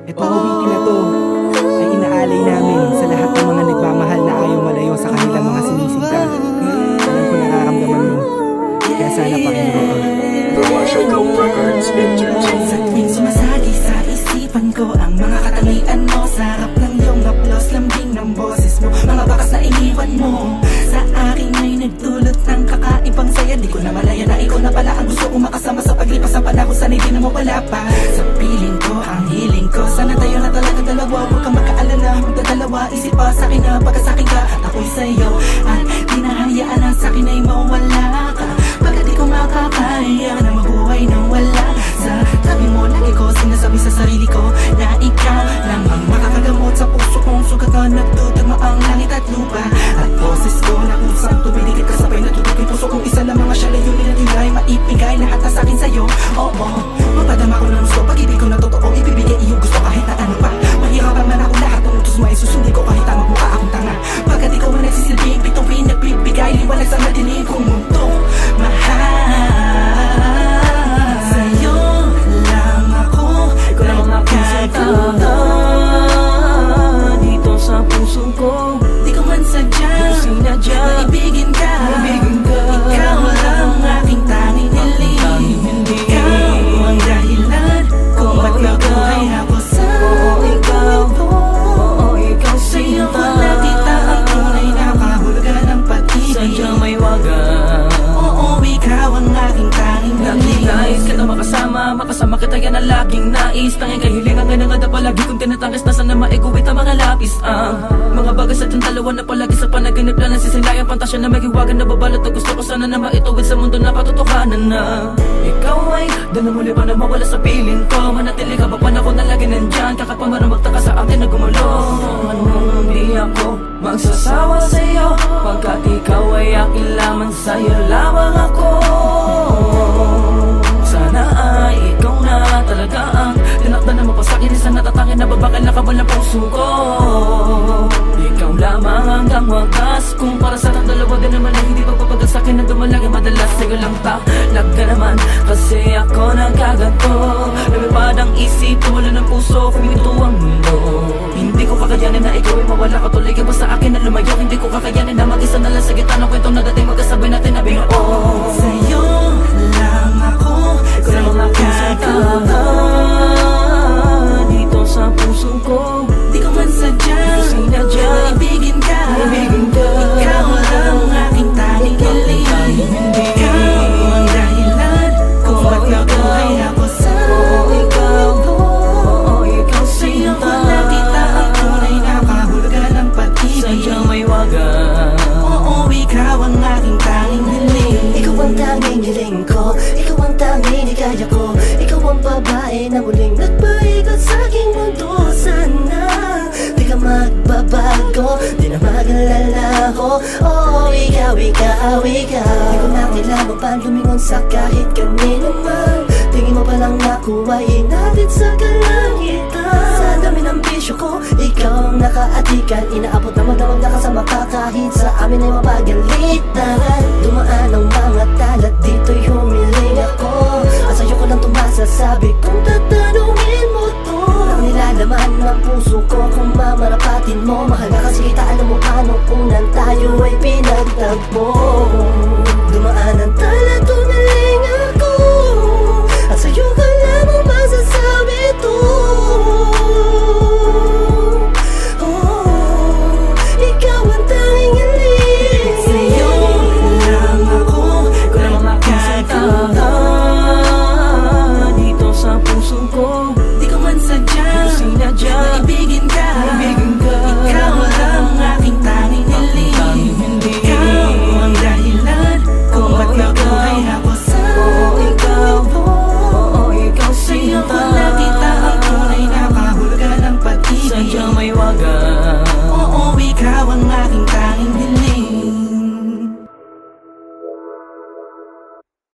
Itong awitin na to ay inaalay namin sa lahat ng mga nagmamahal na ayaw malayo sa kanilang mga sinisinta. Alam ko nararamdaman mo, kaya sana pakinggan mo to. Sa tuwing sumasagi sa isipan ko ang mga katangian mo, sarap ng iyong haplos, lambing ng boses mo, mga bakas na iniwan mo sa akin ay nagdulot ng kakaibang saya. Di ko na malaya na ikaw na pala ang gusto kong makasama sa paglipas ng panahon. Sana'y di na mawala pa sa piling ko, ang hiling ko. Sana tayo na talaga dalawa, huwag kang magkaalala, magdadalawa, isip pa sa akin na pagkasakin ka at ako'y sa'yo. At di na hayaan na sa akin ay mawala ka, pagkat di ko makakaya na mabuhay nang wala sa tabi mo. Lagi ko sinasabi sa sarili ko na ikaw lang ang makakagamot sa puso kong sugat na nagtutugma ang langit at lupa. At boses ko na usang tumiligid kasabay na tutok yung puso kong isa lang mga siya layunin at nilay maipigay lahat na sa'kin sa'yo. Oo, mapadama ko ng gusto, pag-ibig ko na totoo, ibibigay iyong gusto kahit na ano pa. Mahirapan man ako, lahat ng utos mo ay susundin ko kahit ang magmukha akong tanga. Pagkat ikaw ang nagsisilbing bituin, nagbibigay liwanag sa madilim kong mundo. Mahal sa'yo lang ako, ikaw lang ang magkakanta dito sa puso ko. Di ko man sadya, sinadya, maibigin ka. Ikaw lang ang aking tanging hiling. Ikaw ang dahilan kung ba't nabuhay ako sa ikaw. Ikaw sa'yo ko nakita ang tunay na kahulugan ng pag-ibig. Sadyang may wagan. Oo, ikaw ang aking tanging hiling. Nais kita makasama kita yan ang laging nais. Tanging kahilingan nga na nga na palagi kong tinatangis na sana maiguwit ang mga lapis. Mga bagay sa tiyong dalawa na palagi sa panaginip lang nasisilayang pantasya na may hiwagan na babalot. At gusto ko sana na maituwid sa mundo na katotohanan na ikaw ay doon na muli pa na mawala sa piling ko. Manatili ka ba panahon na lagi nandyan, kahit pa man magtaka sa akin na gumulo. Anong di ako magsasawa sa'yo, pagkat ikaw ay akin lamang, sa'yo lamang ako. Sana ay ikaw na talaga ang tinakda na mapasakin, isang natatangin na babakal na kabal ng puso ko. Ikaw lamang hanggang wakas, kung para sa ng dalawa din naman ay hindi pagpapagal sa'kin na dumalagi. Madalas sa'yo lang talag ka naman, kasi ako nagkaganto. Lumipad ang isip, tumula ng puso, kumito ang mundo. Hindi ko kakayanin na ikaw ay mawala ka, tuloy ka ba sa akin na lumayo. Hindi ko kakayanin na mag-isa na lang sa gitna ng kwentong na dating magkasabay natin na binuo. Sa'yo lang ako, ikaw lang ang magkakanta dito sa puso ko. Di ko man sadya, sinadya, maibigin ka. Ikaw lang ang aking tanging hiling. Ikaw ang dahilan kung ba't nabuhay ako sa ikaw. Ikaw sa'yo ko nakita ang tunay na kahulugan ng pag-ibig. Sadyang may wagan. Oo, ikaw ang aking tanging hiling. Ikaw ang tanging hiling ko, ikaw ang tanging hikaya ko. Ikaw ang babae na muling nagpaikot sa aking mundo. Sana di ka magbabago, di na mag-alalaho. Oh, ikaw. Di ko na kailangan pa lumingon sa kahit kanino man. Tingin mo palang nakuha, inatid sa kalangitan. Sa dami ng bisyo ko, ikaw ang nakaatikan. Inaabot na magdamag na kasama ka, kahit sa amin ay mapagalitan. Dumaan ang mga talat, dito'y humiling ako. At sa'yo ko lang tumasasabi kung tatanungin mo to. Ang nilalaman ng puso ko kung mamarapatin mo. Mahal na kasi kita, alam mo anong unang tayo ay pinagtagpo. Dumaan ang